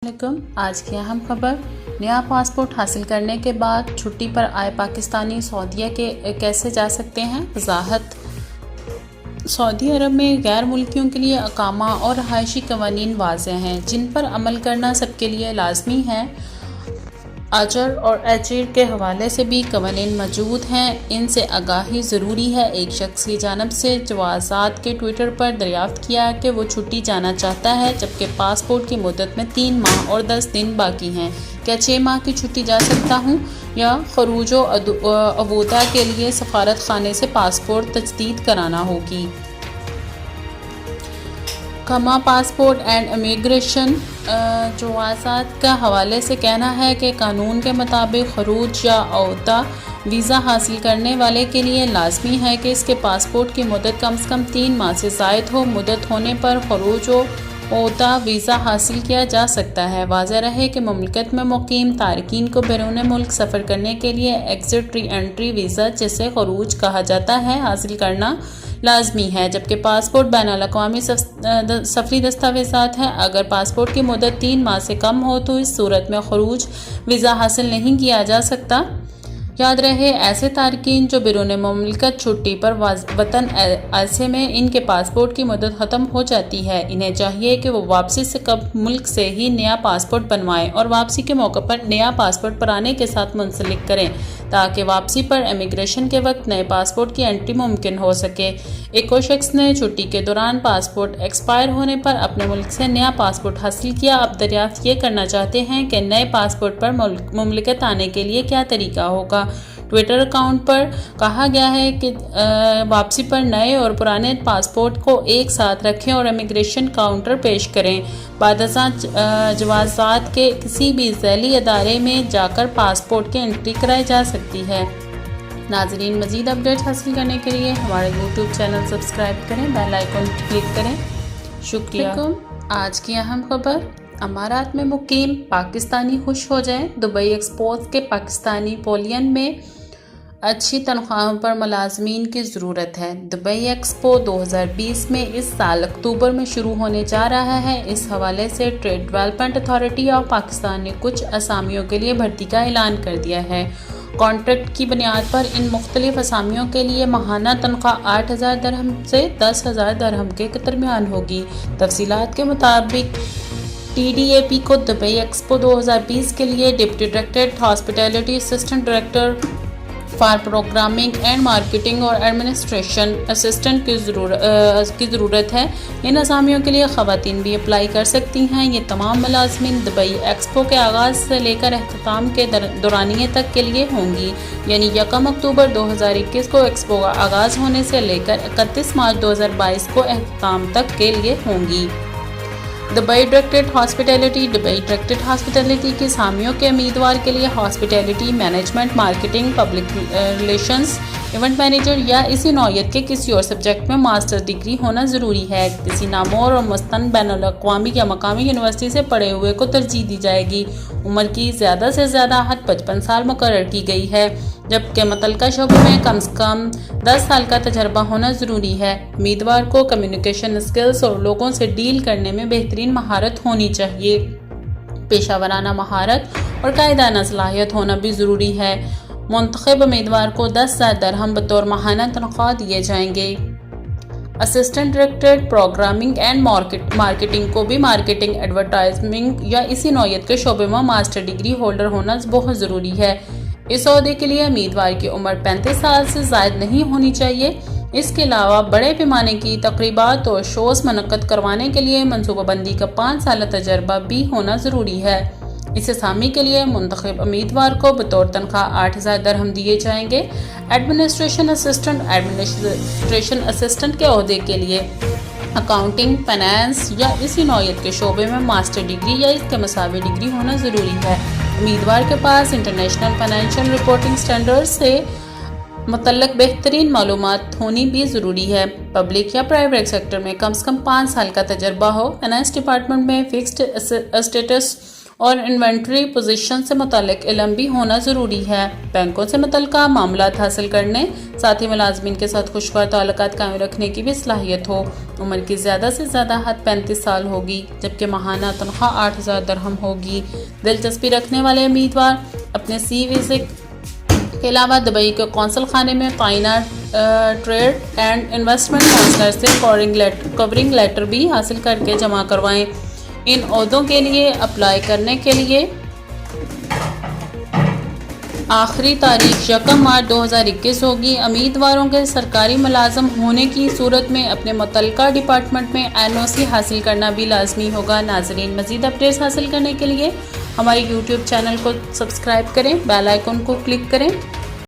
علیکم۔ آج کی اہم خبر، نیا پاسپورٹ حاصل کرنے کے بعد چھٹی پر آئے پاکستانی سعودیہ کے کیسے جا سکتے ہیں؟ وضاحت۔ سعودی عرب میں غیر ملکیوں کے لیے اقامہ اور رہائشی قوانین واضح ہیں جن پر عمل کرنا سب کے لیے لازمی ہے۔ اجر اور اجیر کے حوالے سے بھی قوانین موجود ہیں، ان سے آگاہی ضروری ہے۔ ایک شخص کی جانب سے جوازات کے ٹویٹر پر دریافت کیا کہ وہ چھٹی جانا چاہتا ہے جبکہ پاسپورٹ کی مدت میں 3 ماہ اور 10 دن باقی ہیں۔ کیا 6 ماہ کی چھٹی جا سکتا ہوں یا خروج و عودہ کے لیے سفارت خانے سے پاسپورٹ تجدید کرانا ہوگی؟ کما پاسپورٹ اینڈ امیگریشن جوازات کا حوالے سے کہنا ہے کہ قانون کے مطابق خروج یا عودہ ویزا حاصل کرنے والے کے لیے لازمی ہے کہ اس کے پاسپورٹ کی مدت کم از کم 3 ماہ سے زائد ہو۔ مدت ہونے پر خروج و عودہ ویزا حاصل کیا جا سکتا ہے۔ واضح رہے کہ مملکت میں مقیم تارکین کو بیرون ملک سفر کرنے کے لیے ایگزٹ ری انٹری ویزا، جسے خروج کہا جاتا ہے، حاصل کرنا لازمی ہے، جبکہ پاسپورٹ بین الاقوامی سفری دستاویزات ہے۔ اگر پاسپورٹ کی مدت 3 ماہ سے کم ہو تو اس صورت میں خروج ویزا حاصل نہیں کیا جا سکتا۔ یاد رہے، ایسے تارکین جو بیرون مملکت چھٹی پر وطن ایسے میں ان کے پاسپورٹ کی مدت ختم ہو جاتی ہے، انہیں چاہیے کہ وہ واپسی سے قبل ملک سے ہی نیا پاسپورٹ بنوائیں اور واپسی کے موقع پر نیا پاسپورٹ پرانے کے ساتھ منسلک کریں تاکہ واپسی پر امیگریشن کے وقت نئے پاسپورٹ کی انٹری ممکن ہو سکے۔ ایک اور شخص نے چھٹی کے دوران پاسپورٹ ایکسپائر ہونے پر اپنے ملک سے نیا پاسپورٹ حاصل کیا۔ اب دریافت یہ کرنا چاہتے ہیں کہ نئے پاسپورٹ پر مملکت آنے کے لیے کیا طریقہ ہوگا۔ ٹویٹر اکاؤنٹ پر کہا گیا ہے کہ واپسی پر نئے اور پرانے پاسپورٹ کو ایک ساتھ رکھیں اور امیگریشن کاؤنٹر پیش کریں۔ بعد ازاں جوازات کے کسی بھی ذیلی ادارے میں جا کر پاسپورٹ کی انٹری کرائی جا سکتی ہے۔ ناظرین، مزید اپڈیٹ حاصل کرنے کے لیے ہمارے یوٹیوب چینل سبسکرائب کریں، بیل آئیکن کلک کریں۔ شکریہ۔ آج کی اہم خبر، امارات میں مقیم پاکستانی خوش ہو جائیں۔ دبئی ایکسپوز کے پاکستانی پویلین میں اچھی تنخواہوں پر ملازمین کی ضرورت ہے۔ دبئی ایکسپو 2020 میں اس سال اکتوبر میں شروع ہونے جا رہا ہے۔ اس حوالے سے trade development authority of Pakistan نے کچھ اسامیوں کے لیے بھرتی کا اعلان کر دیا ہے۔ کانٹریکٹ کی بنیاد پر ان مختلف اسامیوں کے لیے ماہانہ تنخواہ 8,000 درہم سے 10,000 درہم کے درمیان ہوگی۔ تفصیلات کے مطابق TDAP کو دبئی ایکسپو 2020 کے لیے deputy director hospitality, assistant director for programming and marketing اور ایڈمنسٹریشن اسسٹنٹ کی ضرورت ہے۔ ان اسامیوں کے لیے خواتین بھی اپلائی کر سکتی ہیں۔ یہ تمام ملازمین دبئی ایکسپو کے آغاز سے لے کر اختتام کے دورانیے تک کے لیے ہوں گی، یعنی 1 اکتوبر 2021 کو ایکسپو کا آغاز ہونے سے لے کر 31 مارچ 2022 کو اختتام تک کے لیے ہوں گی۔ دبئی ڈائریکٹریٹ ہاسپٹیلٹی ہاسپٹیلٹی کی اسامیوں کے امیدوار کے لیے hospitality management, marketing, public relations, event manager یا اسی نوعیت کے کسی اور سبجیکٹ میں ماسٹر ڈگری ہونا ضروری ہے۔ کسی نامور اور مستند بین الاقوامی یا مقامی یونیورسٹی سے پڑھے ہوئے کو ترجیح دی جائے گی۔ عمر کی زیادہ سے زیادہ حد 55 سال مقرر کی گئی ہے، جبکہ متعلقہ شعبے میں کم از کم 10 سال کا تجربہ ہونا ضروری ہے۔ امیدوار کو کمیونیکیشن اسکلز اور لوگوں سے ڈیل کرنے میں بہترین مہارت ہونی چاہیے۔ پیشہ ورانہ مہارت اور قائدانہ صلاحیت ہونا بھی ضروری ہے۔ منتخب امیدوار کو 10,000 درہم بطور ماہانہ تنخواہ دیے جائیں گے۔ Assistant director programming and marketing کو بھی مارکیٹنگ، ایڈورٹائزنگ یا اسی نوعیت کے شعبے میں ماسٹر ڈگری ہولڈر ہونا بہت ضروری ہے۔ اس عہدے کے لیے امیدوار کی عمر 35 سال سے زائد نہیں ہونی چاہیے۔ اس کے علاوہ بڑے پیمانے کی تقریبات اور شوز منعقد کروانے کے لیے منصوبہ بندی کا 5 سالہ تجربہ بھی ہونا ضروری ہے۔ اس اسامی کے لیے منتخب امیدوار کو بطور تنخواہ 8,000 درہم دیے جائیں گے۔ ایڈمنسٹریشن اسسٹنٹ کے عہدے کے لیے اکاؤنٹنگ، فائنانس یا اسی نوعیت کے شعبے میں ماسٹر ڈگری یا اس کے مساوی ڈگری ہونا ضروری ہے۔ امیدوار کے پاس انٹرنیشنل فائنینشیل رپورٹنگ سٹینڈرڈز سے متعلق بہترین معلومات ہونی بھی ضروری ہے۔ پبلک یا پرائیویٹ سیکٹر میں کم از کم 5 سال کا تجربہ ہو۔ فائنانس ڈپارٹمنٹ میں فکسڈ اسٹیٹس اور انوینٹری پوزیشن سے متعلق علم بھی ہونا ضروری ہے۔ بینکوں سے متعلقہ معاملات حاصل کرنے، ساتھ ہی ملازمین کے ساتھ خوشگوار تعلقات قائم رکھنے کی بھی صلاحیت ہو۔ عمر کی زیادہ سے زیادہ حد 35 سال ہوگی، جبکہ ماہانہ تنخواہ 8,000 درہم ہوگی۔ دلچسپی رکھنے والے امیدوار اپنے سی وی کے علاوہ دبئی کے قونصل خانے میں تعینات ٹریڈ اینڈ انویسٹمنٹ کونسلر سے کورنگ لیٹر بھی حاصل کر کے جمع کروائیں۔ ان عہدوں کے لیے اپلائی کرنے کے لیے آخری تاریخ 1 مارچ 2021 ہوگی۔ امیدواروں کے سرکاری ملازم ہونے کی صورت میں اپنے متعلقہ ڈپارٹمنٹ میں NOC حاصل کرنا بھی لازمی ہوگا۔ ناظرین، مزید اپڈیٹس حاصل کرنے کے لیے ہمارے YouTube چینل کو سبسکرائب کریں، بیل آئیکن کو کلک کریں۔